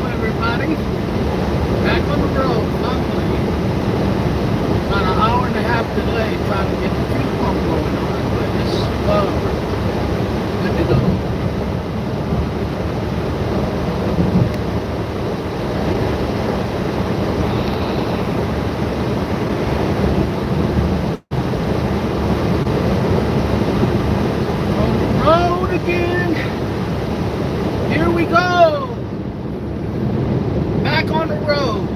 everybody. Back on the road, finally. About an hour and a half delay trying to get the fuel pump going on, but it's good to go. On the road again. Here we go. Back on the road.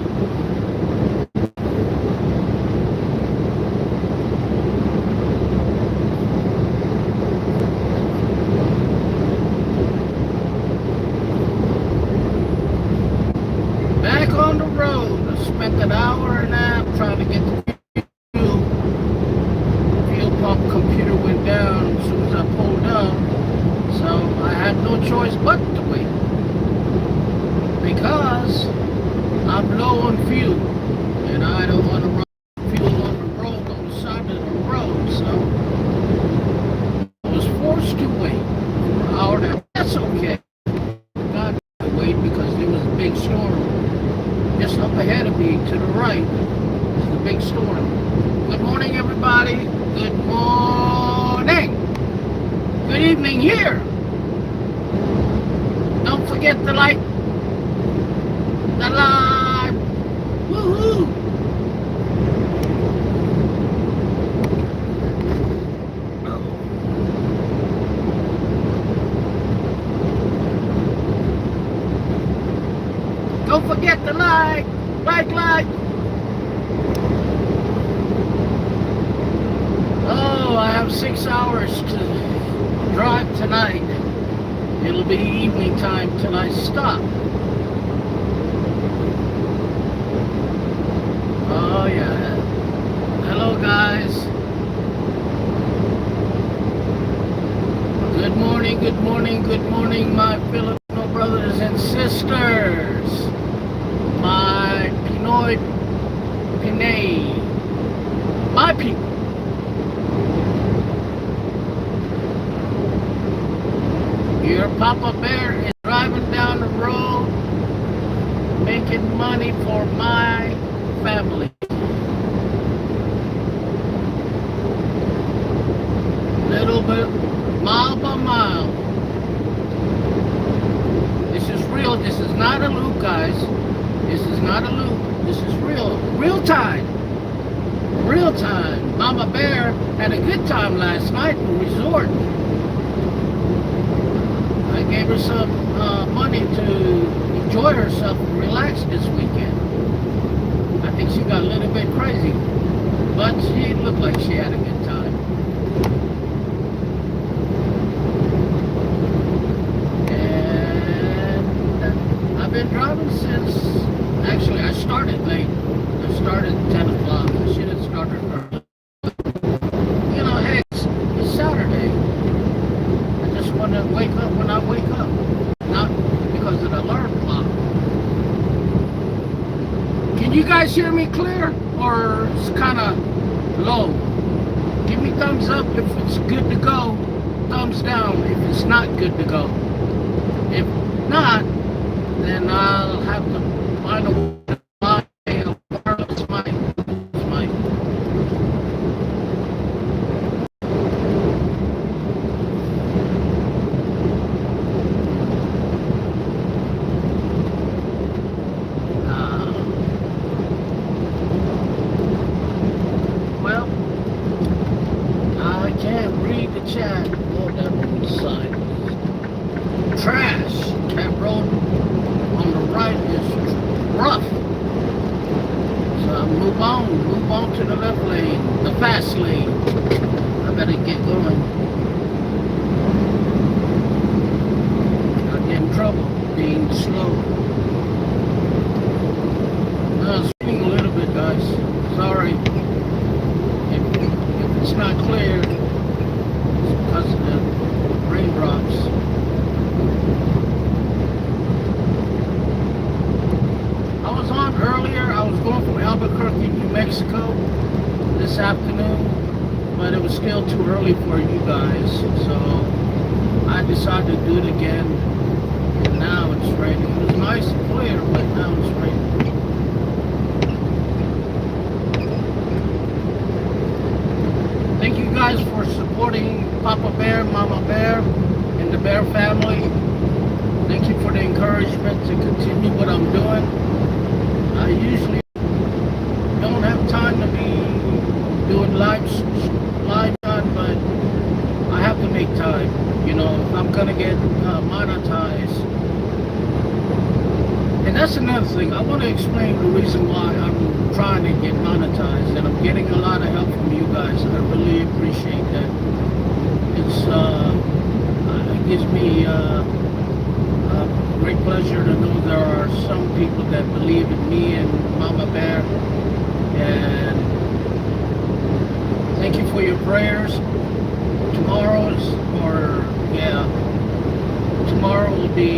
Back on the road. I spent an hour and a half trying to get the fuel pump. Computer went down as soon as I pulled up. So I had no choice but to wait. Because I'm low on fuel. And I don't want to run fuel on the road, on the side of the road. So I was forced to wait for an hour and a half. That's okay. Got to wait because there was a big storm. Just up ahead of me to the right is the big storm. Good morning, everybody. Good morning. Good evening here. Don't forget to like the live. Woohoo! Don't forget to like. Oh, I have 6 hours to drive tonight. It'll be evening time till I stop. Oh yeah. Hello guys. Good morning, my Filipino brothers and sisters. My Pinoy, Pinay. My people. Your Papa Bear is driving down the road making money for my family. Little bit, mile by mile. This is real. This is not a loop, guys. This is not a loop. This is real. Real time. Real time. Mama Bear had a good time last night in the resort. I gave her some money to enjoy herself and relax this weekend. I think she got a little bit crazy, but she looked like she had a good time. And I've been driving since, actually I started late. I started at 10 o'clock. I should have started early. You know, hey, it's Saturday. I just want to wake up when I wake up, not because of the alarm clock. Can you guys hear me clear, or it's kind of low? Give me thumbs up if it's good to go, thumbs down if it's not good to go. If not, then I'll have to find a way to buy a wireless mic. Well, I can't read the chat. Oh, that road side. Trash. That road on the right is rough. So I move on to the left lane, the fast lane. I better get going. I'll get in trouble being slow. I was speaking a little bit, guys. Sorry. If it's not clear, it's because of the raindrops. I was on earlier. I was going from Albuquerque, New Mexico this afternoon, but it was still too early for you guys, so I decided to do it again. And now it's raining. It was nice and clear Bear family, thank you for the encouragement to continue what I'm doing. I usually don't have time to be doing live on, but I have to make time. You know, if I'm gonna get monetized. And that's another thing. I want to explain the reason why I'm trying to get monetized, and I'm getting a lot of help from you guys. I really appreciate that. It gives me great pleasure to know there are some people that believe in me and Mama Bear. And thank you for your prayers. Tomorrow will be,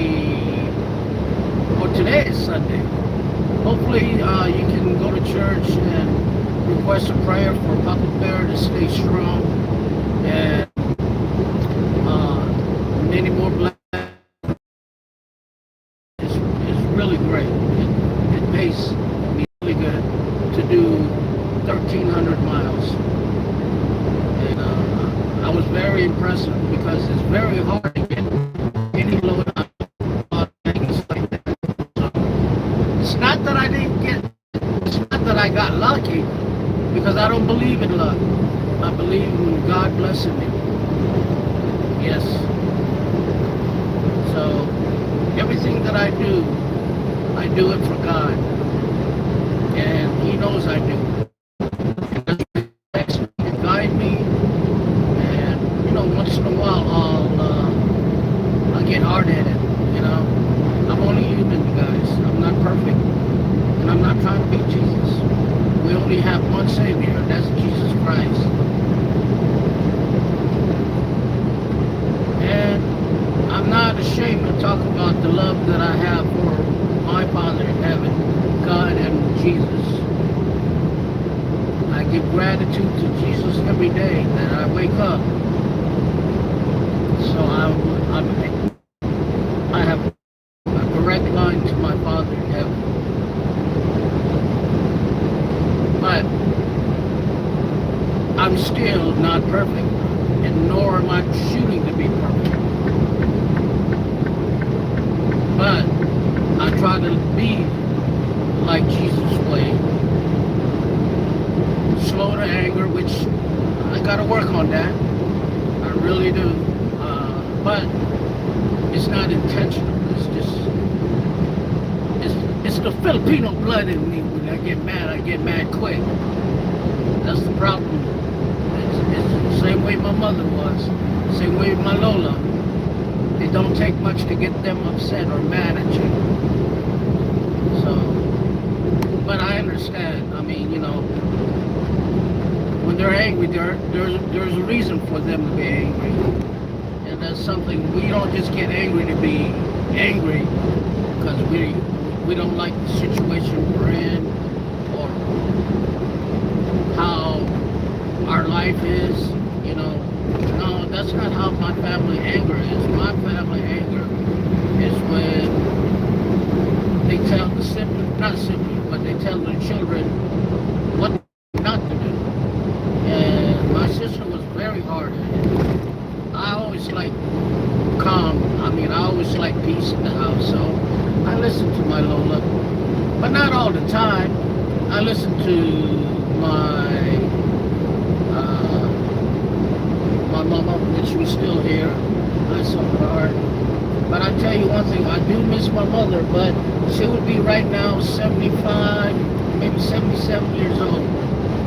or today is Sunday. Hopefully you can go to church and request a prayer for Papa Bear to stay strong, and many more blessings. Is really great. It pays me really good to do 1,300 miles. And I was very impressive because it's very hard to get any load out of things like that. So it's not that I didn't get, it's not that I got lucky, because I don't believe in luck. I believe in God blessing me. Yes. So everything that I do it for God. And He knows I do. And guide me. And, you know, once in a while I'll get hard-headed, you know. I'm only human, guys. I'm not perfect. And I'm not trying to be Jesus. We only have one Savior, and that's Jesus Christ. And I'm not ashamed to talk about the love that I have for my Father in heaven, God and Jesus. I give gratitude to Jesus every day that I wake up. So I have a direct line to my Father in heaven. But I'm still not perfect, and nor am I shooting to be perfect. But I try to be like Jesus' way. Slow to anger, which I gotta work on that. I really do. But it's not intentional. It's just, it's the Filipino blood in me. When I get mad quick. That's the problem. It's the same way my mother was. Same way my Lola. It don't take much to get them upset or mad at you. So, but I understand. I mean, you know, when they're angry, there's a reason for them to be angry. And that's something, we don't just get angry to be angry because we don't like the situation we're in or how our life is, you know. No, that's not how my family anger is. My family anger is when they tell the siblings, not siblings, but they tell their children what not to do. And my sister was very hard-headed. I always like calm. I always like peace in the house. So I listen to my Lola, but not all the time. I listen to my mama when she was still here. I saw her heart. But I tell you one thing, I do miss my mother, but she would be right now 75, maybe 77 years old.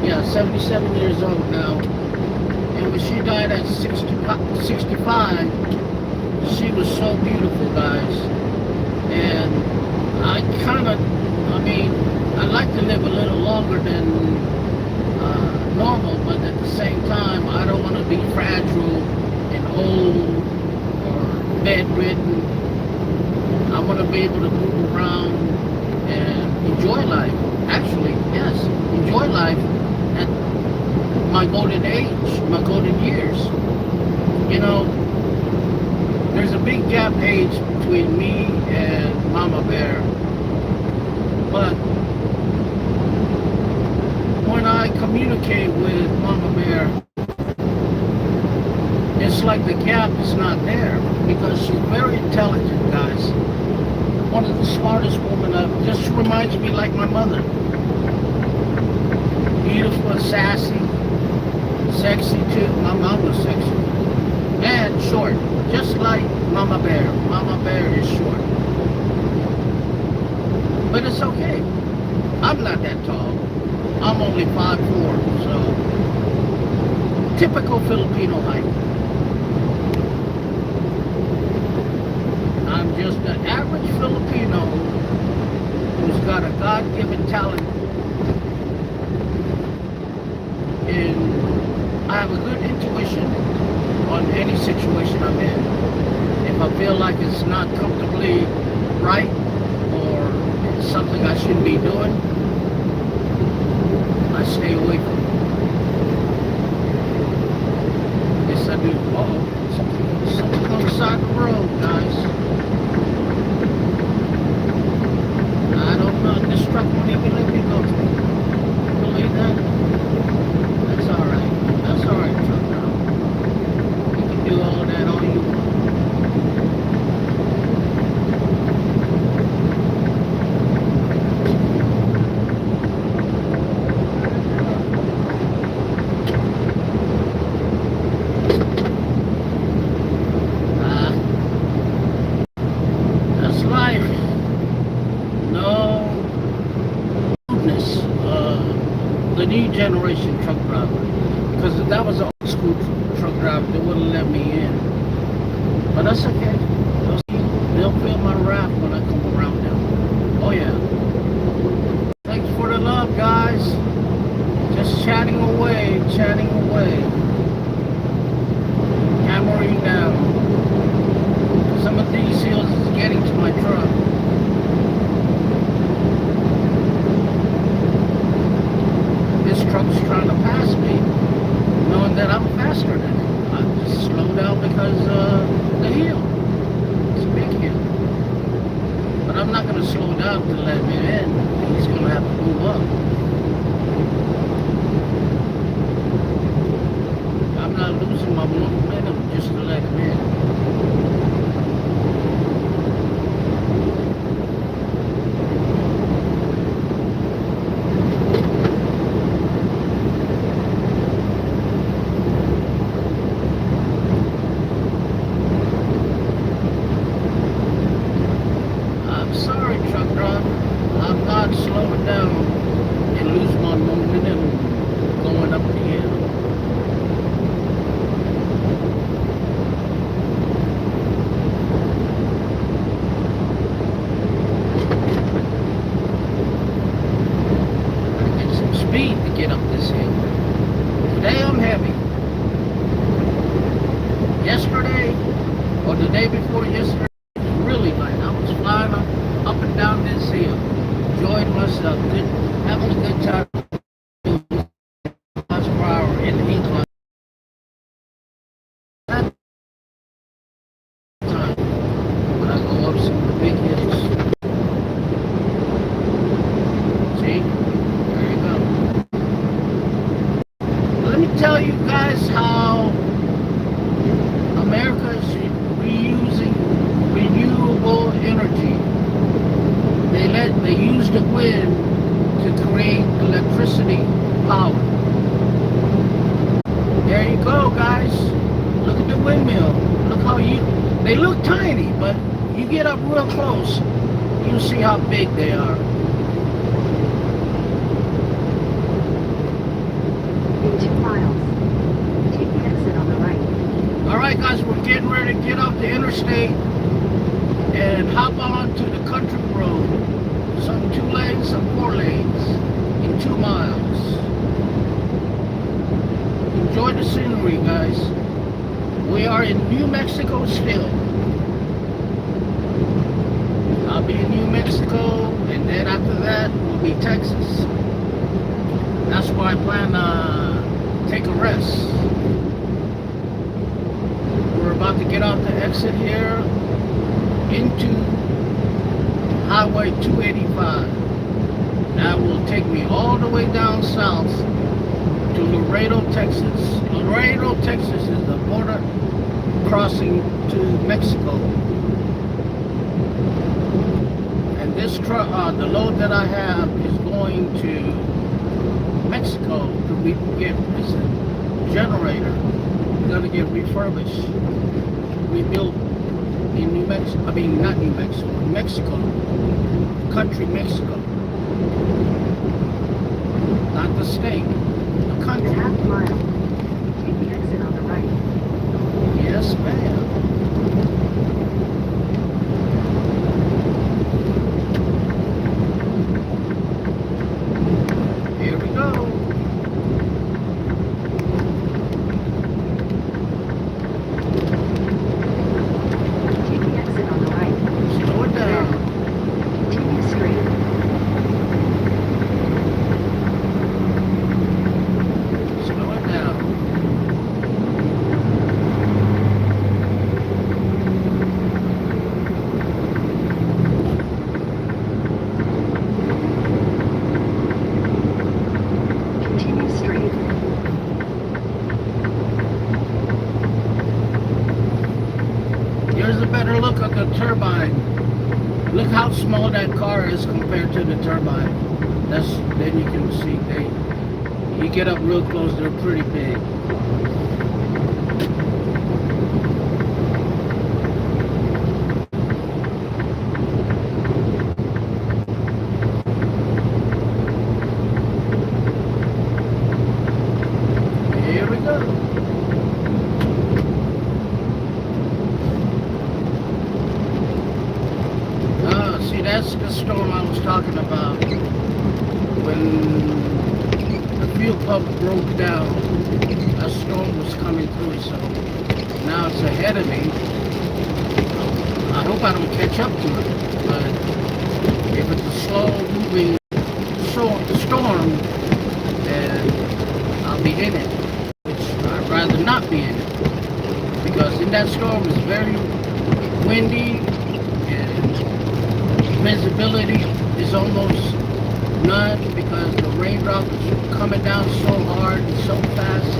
Yeah, 77 years old now. And when she died at 65, she was so beautiful, guys. And I like to live a little longer than normal, but at the same time, I don't want to be fragile and old or bedridden. I want to be able to move around and enjoy life. Actually, yes, enjoy life at my golden age, my golden years. You know, there's a big gap age between me and Mama Bear. But when I communicate with Mama Bear, it's like the gap is not there because she's very intelligent, guys. One of the smartest women I've, just reminds me like my mother. Beautiful, sassy, sexy too. My mom was sexy. And short, just like Mama Bear. Mama Bear is short. But it's okay. I'm not that tall. I'm only 5'4", so typical Filipino height. I'm just an average Filipino who's got a God-given talent, and I have a good intuition on any situation I'm in. If I feel like it's not comfortably right or it's something I shouldn't be doing, I stay away from it. Yes, I do. Uh-oh, something on the side of the road, guys. I don't know, this truck won't even let me go through. Believe that? That's alright. That's alright, truck now. You can do all of that all you want. That's life. No rudeness. The new generation truck driver. Because that was an old school truck driver, they wouldn't let me in. But that's okay. They'll feel my wrath when I come around them. Oh yeah. Thanks for the love, guys. Just chatting away, chatting away. Hammering down. Some of these hills is getting to my truck. This truck's trying to pass me, knowing that I'm faster than it. I just slow down because the hill. It's a big hill. But I'm not going to slow down to let him in. He's going to have to move up. I'm not losing my momentum just to let him in. I'm sorry, truck driver. I'm not slowing down and lose my momentum going up the hill. I get some speed to get up this hill. Today I'm heavy. Yesterday, or the day before yesterday, really light. I was flying up and down this hill, enjoying myself, having a good time. Miles per hour in the incline. That time when I go up some of the big hills. See, there you go. Let me tell you guys how America is reusing renewable energy. They use the wind to create electricity power. There you go, guys. Look at the windmill. Look how they look tiny, but you get up real close, you'll see how big they are. In 2 miles, take the exit on the right. Alright guys, we're getting ready to get off the interstate and hop on to the country road. Some 2 lanes, some 4 lanes in 2 miles. Enjoy the scenery, guys. We are in New Mexico still. I'll be in New Mexico, and then after that will be Texas. That's where I plan to take a rest. We're about to get off the exit here into Highway 285. That will take me all the way down south to Laredo, Texas. Laredo, Texas is the border crossing to Mexico. And this truck, the load that I have is going to Mexico to get this generator. Gonna get refurbished, rebuilt in New Mexico. I mean, not New Mexico, Mexico, country Mexico, not the state, the In country. half mile, take the exit on the right. Yes, ma'am. Here we go. Take the exit on the right. Slow it down. Continue straight. Slow it down. Continue straight. Here's a better look at the turbine. Look how small that car is compared to the turbine. Then you can see you get up real close, they're pretty big. Here we go. See, that's the storm I was talking about. When the fuel pump broke down, a storm was coming through, so now it's ahead of me. I hope I don't catch up to it, but if it's a slow moving storm, then I'll be in it, which I'd rather not be in it, because in that storm it's very windy and visibility is almost none, because the raindrops are coming down so hard and so fast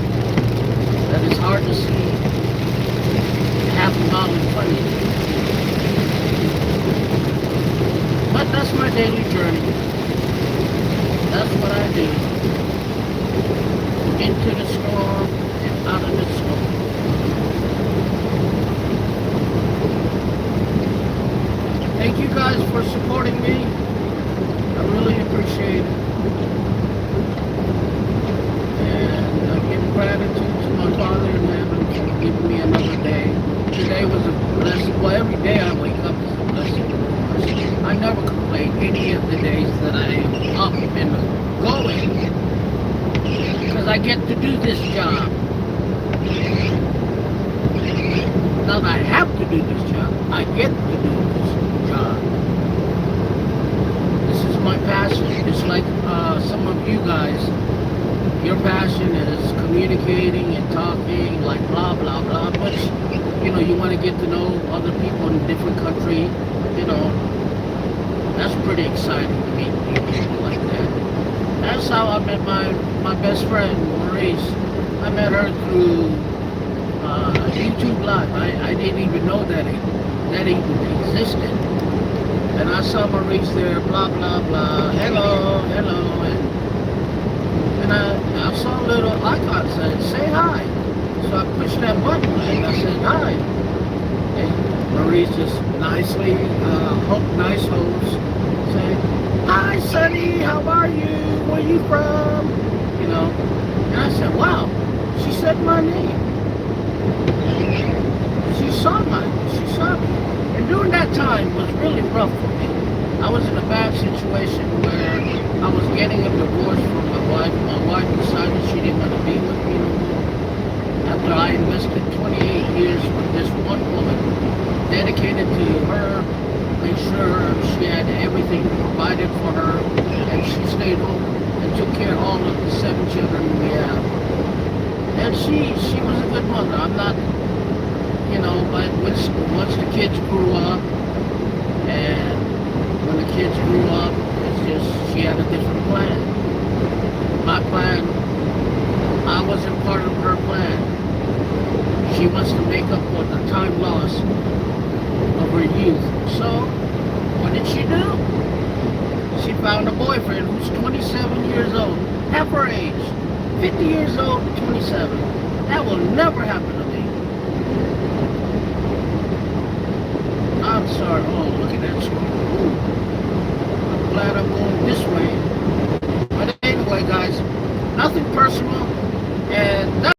that it's hard to see half a mile in front of you. But that's my daily journey. That's what I do. Into the storm and out of the storm. Thank you guys for supporting me. I really appreciate it. And I give gratitude to my Father in heaven for giving me another day. Today was a blessing. Well, every day I wake up is a blessing. I never complain any of the days that I am up and going, because I get to do this job. Not I have to do this job. I get to do this job. This is my passion. It's like some of you guys, your passion is communicating and talking, like blah blah blah, but you want to get to know other people in a different country. That's pretty exciting to meet people like that. That's how I met my best friend, Maurice. I met her through YouTube Live. I didn't even know that even existed. And I saw Maurice there, blah, blah, blah, hello, and I saw a little icon said, say hi. So I pushed that button and I said hi. And Maurice just nicely, nice host, saying, hi Sonny, how are you? Where you from? And I said, wow, she said my name. She saw me. And during that time was really rough for me. I was in a bad situation where I was getting a divorce from my wife. My wife decided she didn't want to be with me no more. After I invested 28 years with this one woman, dedicated to her, made sure she had everything provided for her, and she stayed home and took care of all of the 7 children we have. And she was a good mother. I'm not, but once the kids grew up, and when the kids grew up, it's just, she had a different plan. My plan, I wasn't part of her plan. She wants to make up for the time lost of her youth. So, what did she do? She found a boyfriend who's 27 years old, half her age. 50 years old, 27. That will never happen to me. I'm sorry. Oh, look at that storm. Ooh. I'm glad I'm going this way. But anyway, guys, nothing personal. And